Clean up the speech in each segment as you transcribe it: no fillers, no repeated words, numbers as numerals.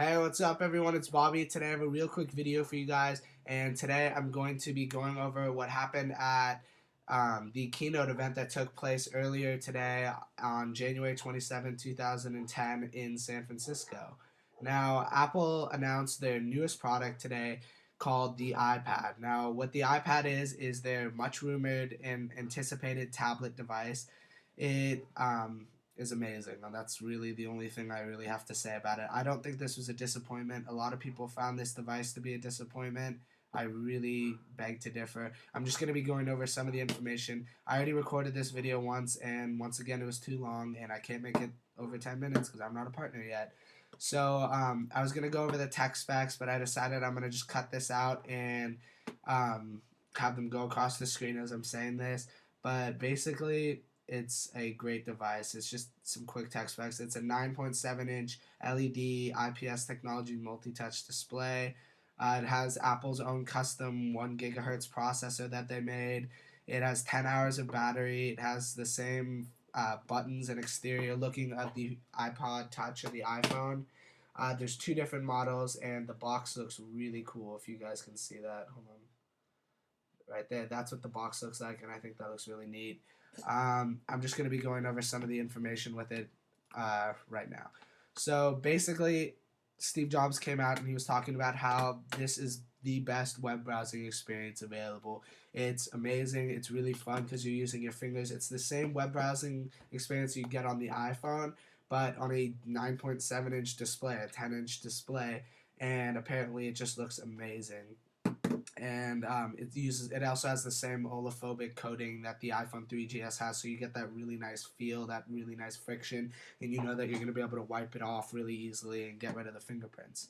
Hey, what's up everyone? It's Bobby. Today I have a real quick video for you guys, and today I'm going to be going over what happened at the keynote event that took place earlier today on January 27, 2010 in San Francisco. Now, Apple announced their newest product today called the iPad. Now, what the iPad is their much rumored and anticipated tablet device. It is amazing, and that's really the only thing I really have to say about it. I don't think this was a disappointment. A lot of people found this device to be a disappointment. I really beg to differ. I'm just going to be going over some of the information. I already recorded this video once, and once again, it was too long, and I can't make it over 10 minutes because I'm not a partner yet. So I was going to go over the tech specs, but I decided I'm going to just cut this out and have them go across the screen as I'm saying this. But basically, it's a great device. It's just some quick tech specs. It's a 9.7-inch LED IPS technology multi-touch display. It has Apple's own custom 1 gigahertz processor that they made. It has 10 hours of battery. It has the same buttons and exterior looking of the iPod Touch or the iPhone. There's two different models, and the box looks really cool. If you guys can see that, hold on, right there. That's what the box looks like, and I think that looks really neat. I'm just going to be going over some of the information with it right now. So basically, Steve Jobs came out and he was talking about how this is the best web browsing experience available. It's amazing. It's really fun because you're using your fingers. It's the same web browsing experience you get on the iPhone, but on a 9.7-inch display, a 10-inch display, and apparently it just looks amazing. And it also has the same olaphobic coating that the iPhone 3GS has, so you get that really nice feel, that really nice friction, and you know that you're going to be able to wipe it off really easily and get rid of the fingerprints.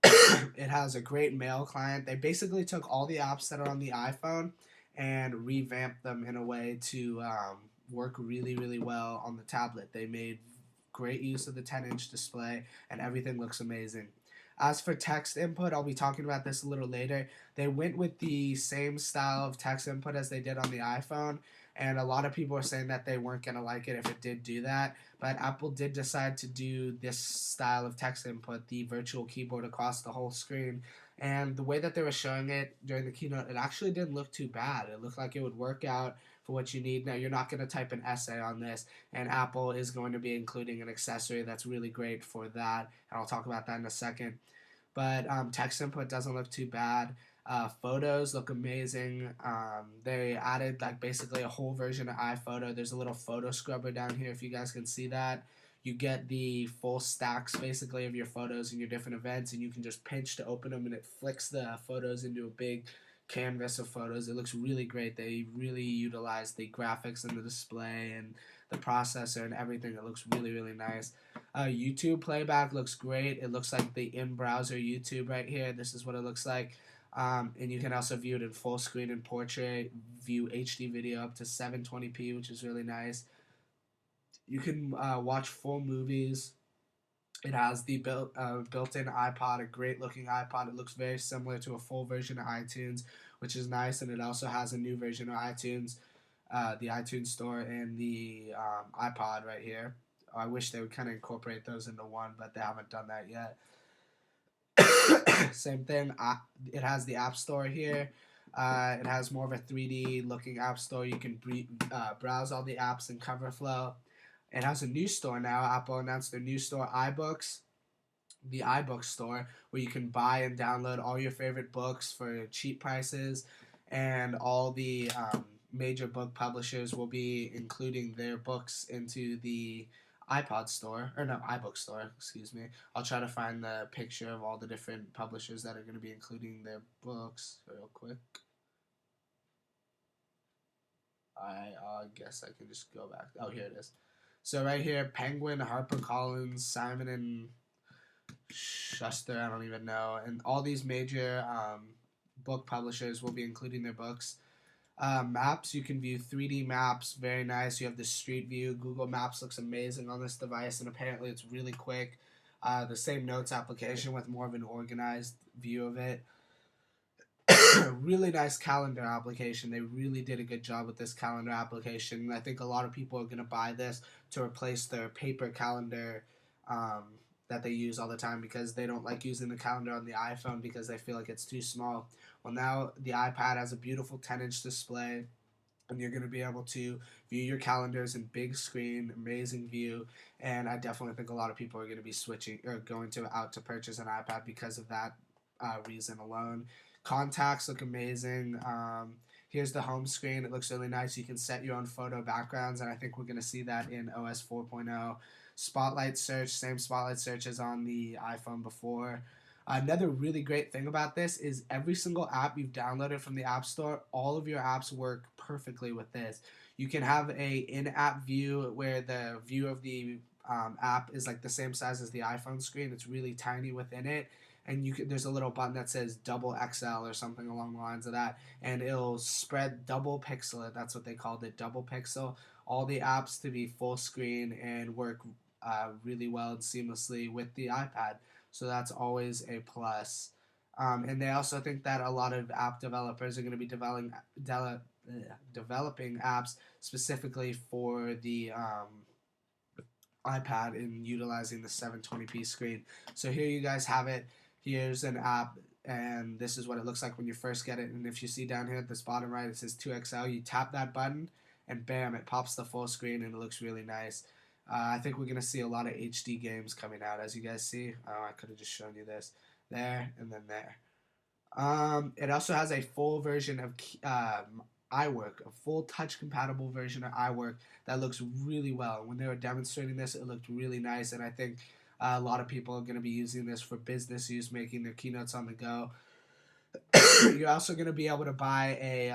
It has a great mail client. They basically took all the apps that are on the iPhone and revamped them in a way to work really, really well on the tablet. They made great use of the 10-inch display, and everything looks amazing. As for text input, I'll be talking about this a little later. They went with the same style of text input as they did on the iPhone, and a lot of people are saying that they weren't going to like it if it did do that. But Apple did decide to do this style of text input, the virtual keyboard across the whole screen. And the way that they were showing it during the keynote, it actually didn't look too bad. It looked like it would work out for what you need. Now, you're not going to type an essay on this, and Apple is going to be including an accessory that's really great for that, and I'll talk about that in a second. But text input doesn't look too bad. Photos look amazing. They added like basically a whole version of iPhoto. There's a little photo scrubber down here if you guys can see that. You get the full stacks basically of your photos and your different events, and you can just pinch to open them, and it flicks the photos into a big canvas of photos. It looks really great. They really utilize the graphics and the display and the processor and everything. It looks really, really nice. YouTube playback looks great. It looks like the in-browser YouTube right here. This is what it looks like. And you can also view it in full screen and portrait, view HD video up to 720p, which is really nice. You can watch full movies. It has the built-in iPod, a great-looking iPod. It looks very similar to a full version of iTunes, which is nice. And it also has a new version of iTunes, the iTunes Store, and the iPod right here. I wish they would kind of incorporate those into one, but they haven't done that yet. Same thing. It has the App Store here. It has more of a 3D looking App Store. You can browse all the apps in CoverFlow. It has a new store now. Apple announced their new store, iBooks, the iBook store, where you can buy and download all your favorite books for cheap prices, and all the major book publishers will be including their books into the iPod store, or no, iBook store, excuse me. I'll try to find the picture of all the different publishers that are going to be including their books real quick. I guess I can just go back. Oh, here it is. So right here, Penguin, HarperCollins, Simon and Schuster, I don't even know, and all these major book publishers will be including their books. Maps, you can view 3D maps, very nice. You have the street view. Google Maps looks amazing on this device, and apparently it's really quick. The same Notes application with more of an organized view of it. Really nice calendar application. They really did a good job with this calendar application. And I think a lot of people are going to buy this to replace their paper calendar that they use all the time because they don't like using the calendar on the iPhone because they feel like it's too small. Well, now the iPad has a beautiful 10-inch display, and you're going to be able to view your calendars in big screen, amazing view, and I definitely think a lot of people are going to be switching or going to out to purchase an iPad because of that reason alone. Contacts look amazing. Here's the home screen. It looks really nice. You can set your own photo backgrounds, and I think we're going to see that in OS 4.0. Spotlight search, same spotlight search as on the iPhone before. Another really great thing about this is every single app you've downloaded from the App Store, all of your apps work perfectly with this. You can have a in-app view where the view of the app is like the same size as the iPhone screen. It's really tiny within it, and there's a little button that says double XL or something along the lines of that, and it'll spread double pixel it. That's what they called it, double pixel. All the apps to be full screen and work really well and seamlessly with the iPad. So that's always a plus. And they also think that a lot of app developers are going to be developing apps specifically for the iPad and utilizing the 720p screen. So here you guys have it. Here's an app, and this is what it looks like when you first get it. And if you see down here at this bottom right, it says 2XL. You tap that button, and bam, it pops the full screen, and it looks really nice. I think we're going to see a lot of HD games coming out, as you guys see. Oh, I could have just shown you this. There, and then there. It also has a full version of iWork, a full touch compatible version of iWork that looks really well. When they were demonstrating this, it looked really nice, and I think a lot of people are going to be using this for business use, making their keynotes on the go. You're also going to be able to buy a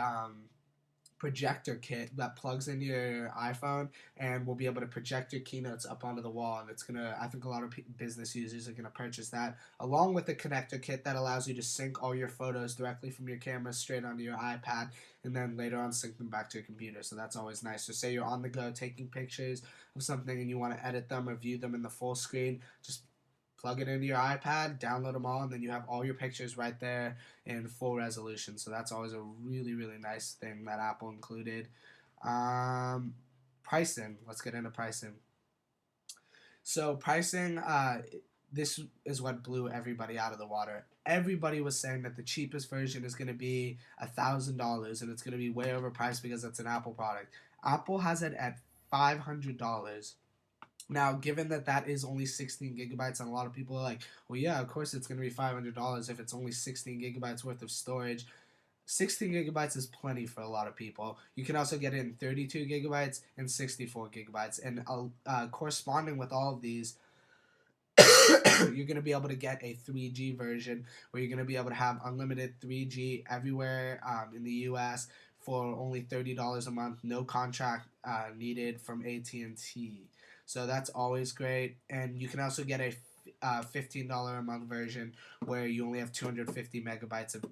projector kit that plugs into your iPhone and will be able to project your keynotes up onto the wall. And it's gonna, I think a lot of business users are gonna purchase that, along with the connector kit that allows you to sync all your photos directly from your camera straight onto your iPad, and then later on sync them back to your computer. So that's always nice. So say you're on the go taking pictures of something and you want to edit them or view them in the full screen, just plug it into your iPad, download them all, and then you have all your pictures right there in full resolution. So that's always a really, really nice thing that Apple included. Um, Pricing. Let's get into pricing. So pricing, this is what blew everybody out of the water. Everybody was saying that the cheapest version is going to be $1,000 and it's going to be way overpriced because it's an Apple product. Apple has it at $500. Now, given that that is only 16 gigabytes, and a lot of people are like, well, yeah, of course it's going to be $500 if it's only 16 gigabytes worth of storage. 16 gigabytes is plenty for a lot of people. You can also get it in 32 gigabytes and 64 gigabytes. And corresponding with all of these, you're going to be able to get a 3G version where you're going to be able to have unlimited 3G everywhere in the US for only $30 a month, no contract needed from AT&T. So that's always great. And you can also get a $15 a month version where you only have 250 megabytes of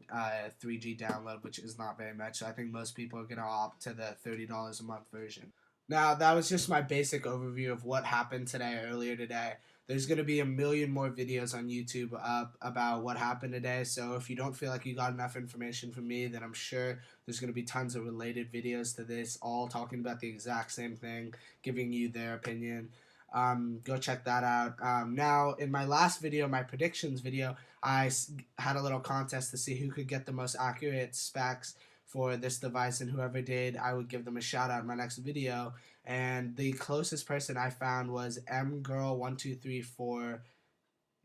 3G download, which is not very much. So I think most people are going to opt to the $30 a month version. Now, that was just my basic overview of what happened earlier today. There's going to be a million more videos on YouTube up about what happened today. So if you don't feel like you got enough information from me, then I'm sure there's going to be tons of related videos to this, all talking about the exact same thing, giving you their opinion. Go check that out. Now, in my last video, my predictions video, I had a little contest to see who could get the most accurate specs for this device, and whoever did, I would give them a shout out in my next video. And the closest person I found was mgirl1234.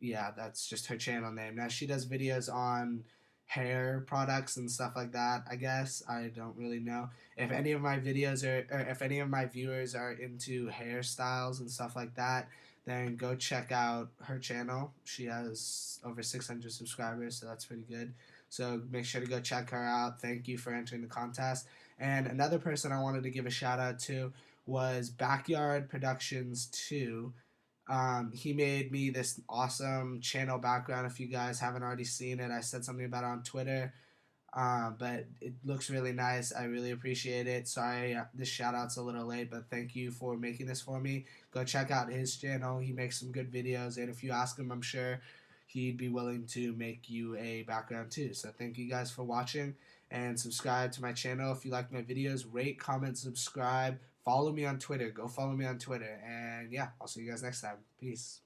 Yeah, that's just her channel name. Now she does videos on hair products and stuff like that. I guess I don't really know if any of my videos or if any of my viewers are into hairstyles and stuff like that. Then go check out her channel. She has over 600 subscribers, so that's pretty good. So make sure to go check her out. Thank you for entering the contest. And another person I wanted to give a shout out to was Backyard Productions 2. He made me this awesome channel background. If you guys haven't already seen it, I said something about it on Twitter. But it looks really nice. I really appreciate it. Sorry, this shout out's a little late, but thank you for making this for me. Go check out his channel. He makes some good videos, and if you ask him, I'm sure he'd be willing to make you a background too. So thank you guys for watching, and subscribe to my channel if you like my videos. Rate, comment, subscribe. Follow me on Twitter. Go follow me on Twitter. And yeah, I'll see you guys next time. Peace.